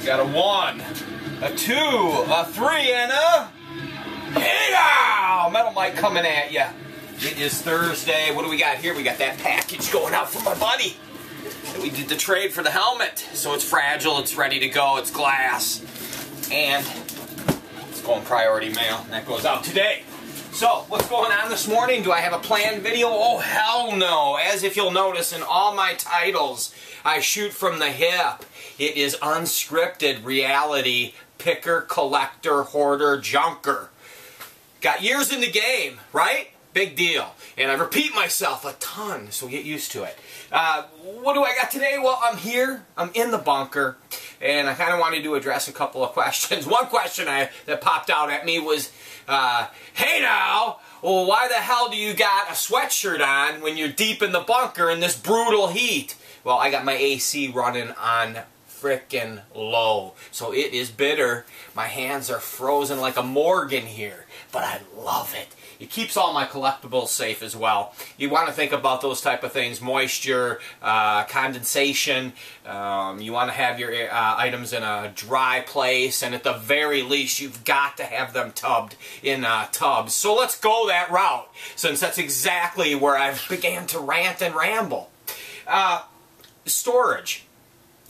Got a 1, a 2, a 3, and a... Hey now! Metal Mike coming at ya. It is Thursday. What do we got here? We got that package going out for my buddy. We did the trade for the helmet. So it's fragile, it's ready to go, it's glass. And it's going priority mail. And that goes out today. So, what's going on this morning? Do I have a planned video? Oh, hell no. As if you'll notice in all my titles, I shoot from the hip. It is unscripted reality, picker, collector, hoarder, junker. Got years in the game, right? Big deal. And I repeat myself a ton, so get used to it. What do I got today? Well, I'm here. I'm in the bunker. And I kind of wanted to address a couple of questions. One question that popped out at me was, hey now, well, why the hell do you got a sweatshirt on when you're deep in the bunker in this brutal heat? Well, I got my AC running on frickin' low. So it is bitter. My hands are frozen like a Morgan here. But I love it. It keeps all my collectibles safe as well. You want to think about those type of things. Moisture, condensation. You want to have your items in a dry place. And at the very least, you've got to have them tubbed in tubs. So let's go that route, since that's exactly where I began to rant and ramble. Storage.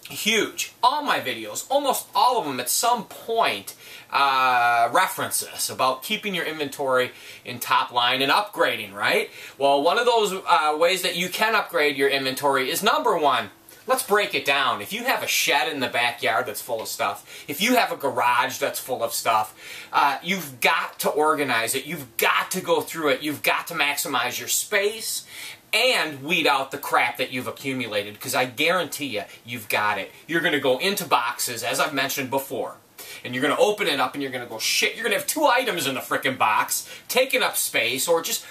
Huge. All my videos, almost all of them at some point, reference this about keeping your inventory in top line and upgrading, right? Well, one of those ways that you can upgrade your inventory is number one. Let's break it down. If you have a shed in the backyard that's full of stuff, if you have a garage that's full of stuff, you've got to organize it. You've got to go through it. You've got to maximize your space and weed out the crap that you've accumulated, because I guarantee you, you've got it. You're going to go into boxes, as I've mentioned before, and you're going to open it up and you're going to go, shit, you're going to have 2 items in the frickin' box, taking up space, or just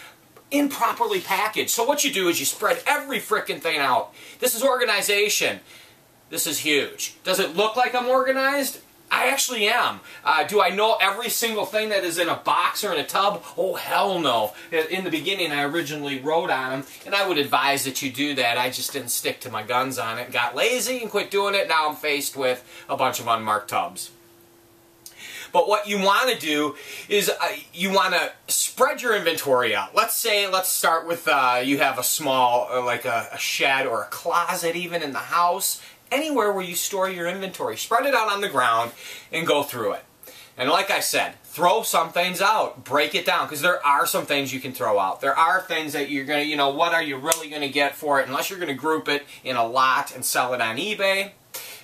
improperly packaged. So what you do is you spread every frickin' thing out. This is organization. This is huge. Does it look like I'm organized? I actually am. Do I know every single thing that is in a box or in a tub? Oh, hell no. In the beginning, I originally wrote on them, and I would advise that you do that. I just didn't stick to my guns on it, got lazy and quit doing it. Now I'm faced with a bunch of unmarked tubs. But what you want to do is you want to spread your inventory out. Let's start with you have a small, like a shed or a closet even in the house. Anywhere where you store your inventory. Spread it out on the ground and go through it. And like I said, throw some things out. Break it down, because there are some things you can throw out. There are things that you're going to, what are you really going to get for it, unless you're going to group it in a lot and sell it on eBay,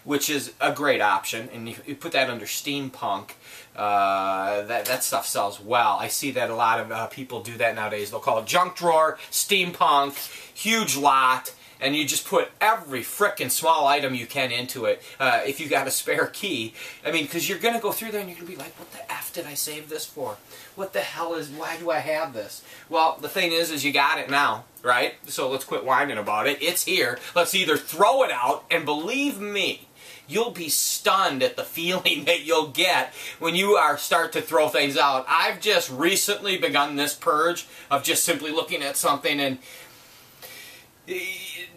which is a great option. And you put that under steampunk. That stuff sells well. I see that a lot of people do that nowadays. They'll call it junk drawer, steampunk, huge lot. And you just put every frickin' small item you can into it, if you got a spare key. I mean, because you're going to go through there and you're going to be like, what the F did I save this for? What the hell why do I have this? Well, the thing is you got it now, right? So let's quit whining about it. It's here. Let's either throw it out, and believe me, you'll be stunned at the feeling that you'll get when you start to throw things out. I've just recently begun this purge of just simply looking at something and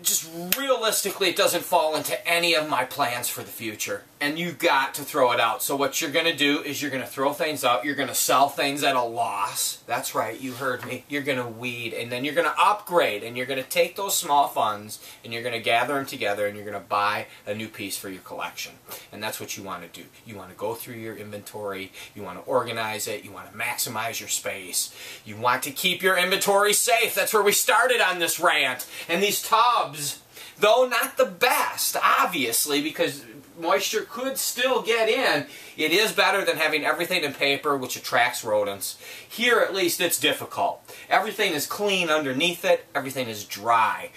just realistically, it doesn't fall into any of my plans for the future. And you've got to throw it out. So what you're going to do is you're going to throw things out. You're going to sell things at a loss. That's right, you heard me. You're going to weed. And then you're going to upgrade. And you're going to take those small funds and you're going to gather them together and you're going to buy a new piece for your collection. And that's what you want to do. You want to go through your inventory. You want to organize it. You want to maximize your space. You want to keep your inventory safe. That's where we started on this rant. And these tubs, though not the best, obviously, because moisture could still get in, it is better than having everything in paper, which attracts rodents. Here, at least, it's difficult. Everything is clean underneath it. Everything is dry.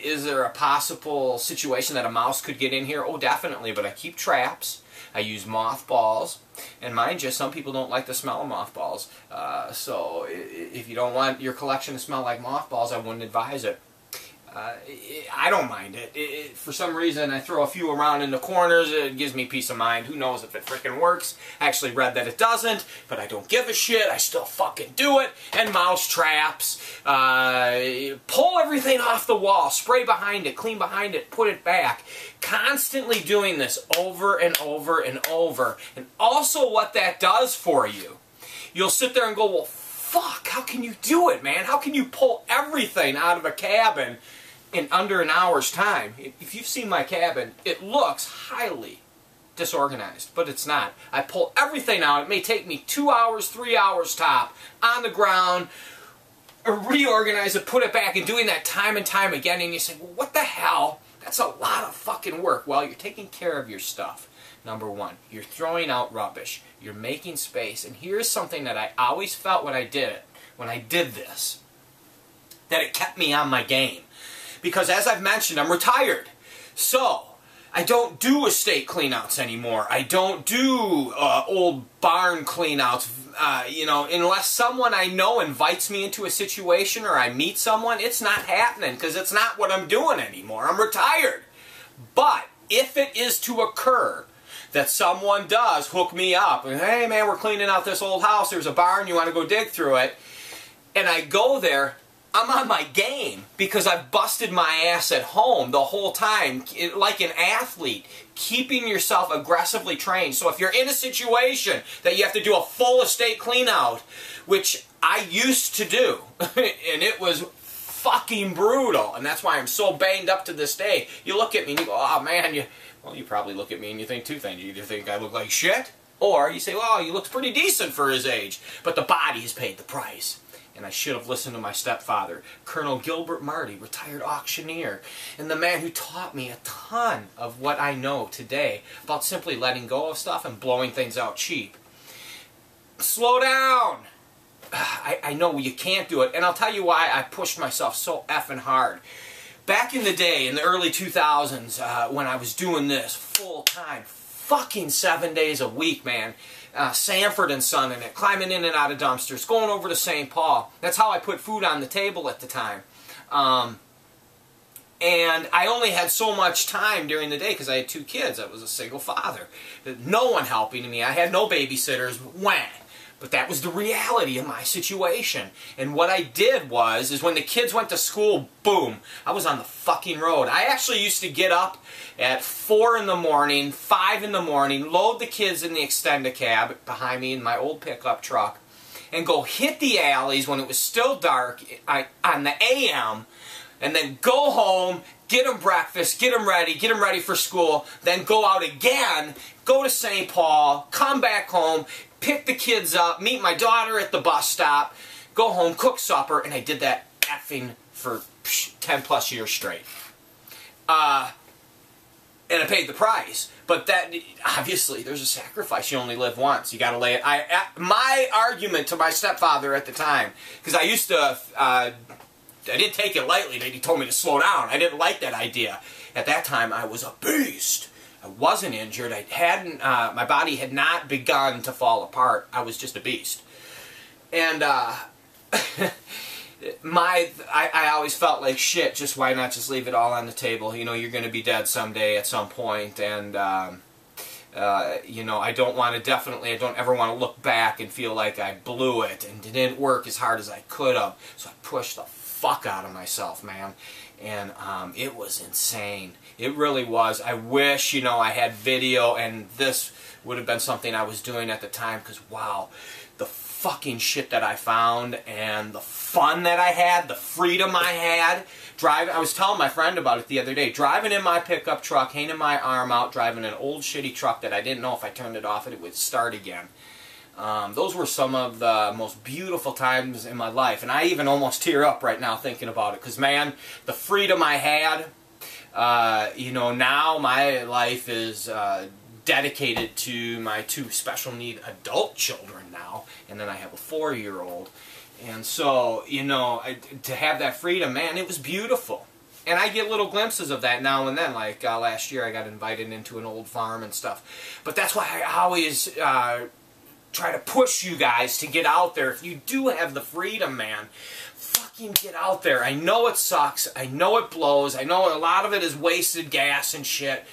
Is there a possible situation that a mouse could get in here? Oh, definitely, but I keep traps. I use mothballs. And mind you, some people don't like the smell of mothballs. So if you don't want your collection to smell like mothballs, I wouldn't advise it. I don't mind it. For some reason, I throw a few around in the corners. It gives me peace of mind. Who knows if it freaking works? I actually read that it doesn't, but I don't give a shit. I still fucking do it. And mouse traps. Pull everything off the wall. Spray behind it. Clean behind it. Put it back. Constantly doing this over and over and over. And also what that does for you. You'll sit there and go, well, fuck, how can you do it, man? How can you pull everything out of a cabin in under an hour's time? If you've seen my cabin, it looks highly disorganized, but it's not. I pull everything out. It may take me 2 hours, 3 hours top, on the ground, reorganize it, put it back, and doing that time and time again, and you say, well, what the hell? That's a lot of fucking work. Well, you're taking care of your stuff. Number one, you're throwing out rubbish. You're making space. And here's something that I always felt when I did it, when I did this, that it kept me on my game. Because as I've mentioned, I'm retired. So, I don't do estate cleanouts anymore. I don't do old barn cleanouts. You know, unless someone I know invites me into a situation or I meet someone, it's not happening because it's not what I'm doing anymore. I'm retired. But if it is to occur that someone does hook me up, and hey man, we're cleaning out this old house, there's a barn, you want to go dig through it, and I go there, I'm on my game because I've busted my ass at home the whole time, like an athlete, keeping yourself aggressively trained. So if you're in a situation that you have to do a full estate clean out, which I used to do, and it was fucking brutal, and that's why I'm so banged up to this day. You look at me and you go, oh man, well, you probably look at me and you think two things. You either think I look like shit, or you say, well, he looks pretty decent for his age. But the body has paid the price. And I should have listened to my stepfather, Colonel Gilbert Marty, retired auctioneer, and the man who taught me a ton of what I know today about simply letting go of stuff and blowing things out cheap. Slow down! I know you can't do it, and I'll tell you why I pushed myself so effing hard. Back in the day, in the early 2000s, when I was doing this full-time, fucking 7 days a week, man, Sanford and Son in it, climbing in and out of dumpsters, going over to St. Paul. That's how I put food on the table at the time. And I only had so much time during the day because I had 2 kids. I was a single father. No one helping me. I had no babysitters. Wham! But that was the reality of my situation. And what I did is when the kids went to school, boom, I was on the fucking road. I actually used to get up at 4 in the morning, 5 in the morning, load the kids in the extended cab behind me in my old pickup truck, and go hit the alleys when it was still dark on the AM, and then go home, get them breakfast, get them ready for school, then go out again, go to St. Paul, come back home, pick the kids up, meet my daughter at the bus stop, go home, cook supper, and I did that effing for 10 plus years straight. And I paid the price. But that, obviously, there's a sacrifice. You only live once. You gotta lay it. My argument to my stepfather at the time, because I used to, I didn't take it lightly that he told me to slow down. I didn't like that idea. At that time, I was a beast. I wasn't injured. I hadn't, my body had not begun to fall apart. I was just a beast. And, I always felt like shit, just why not just leave it all on the table? You know, you're going to be dead someday at some point, and, you know, I don't ever want to look back and feel like I blew it and didn't work as hard as I could have. So I pushed the fuck out of myself, man. And it was insane. It really was. I wish, you know, I had video, and this would have been something I was doing at the time, because, wow, the fucking shit that I found, and the fun that I had, the freedom I had. I was telling my friend about it the other day. Driving in my pickup truck, hanging my arm out, driving an old shitty truck that I didn't know if I turned it off, it would start again. Those were some of the most beautiful times in my life, and I even almost tear up right now thinking about it, because, man, the freedom I had, you know, now my life is dedicated to my 2 special need adult children now, and then I have a 4-year-old, and so, you know, to have that freedom, man, it was beautiful. And I get little glimpses of that now and then, like last year I got invited into an old farm and stuff, but that's why I always try to push you guys to get out there. If you do have the freedom, man, fucking get out there. I know it sucks. I know it blows. I know a lot of it is wasted gas and shit.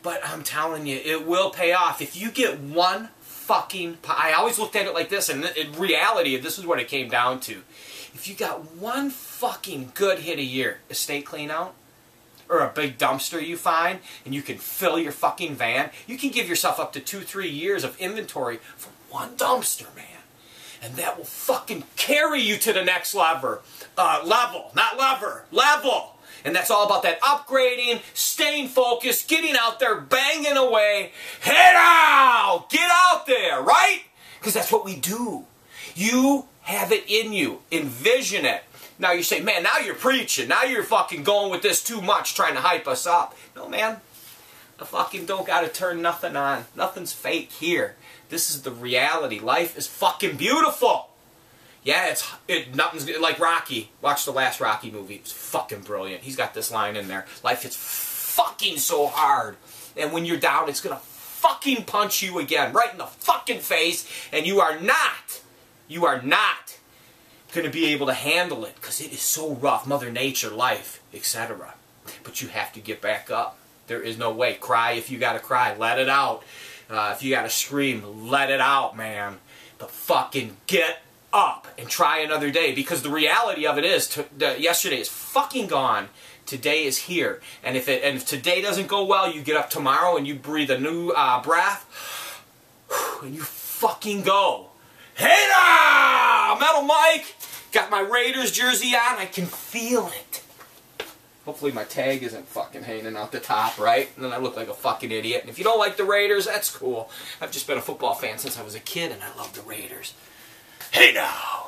But I'm telling you, it will pay off. If you get one fucking... I always looked at it like this, and in reality, this is what it came down to. If you got one fucking good hit a year, estate clean out, or a big dumpster you find, and you can fill your fucking van, you can give yourself up to 2-3 years of inventory for one dumpster, man. And that will fucking carry you to the next level. Level. And that's all about that upgrading, staying focused, getting out there, banging away. Head out! Get out there, right? Because that's what we do. You have it in you. Envision it. Now you say, man, now you're preaching. Now you're fucking going with this too much, trying to hype us up. No, man. I fucking don't got to turn nothing on. Nothing's fake here. This is the reality. Life is fucking beautiful. Yeah, nothing's like Rocky. Watch the last Rocky movie. It's fucking brilliant. He's got this line in there. Life is fucking so hard. And when you're down, it's going to fucking punch you again. Right in the fucking face. And you are not going to be able to handle it. Because it is so rough. Mother Nature, life, etc. But you have to get back up. There is no way. Cry if you got to cry. Let it out. If you got to scream, let it out, man. But fucking get up and try another day, because the reality of it is yesterday is fucking gone. Today is here, and if today doesn't go well, you get up tomorrow and you breathe a new breath, and you fucking go. Hey now, Metal Mike, got my Raiders jersey on. I can feel it. Hopefully my tag isn't fucking hanging out the top, right? And then I look like a fucking idiot. And if you don't like the Raiders, that's cool. I've just been a football fan since I was a kid, and I love the Raiders. Hey now!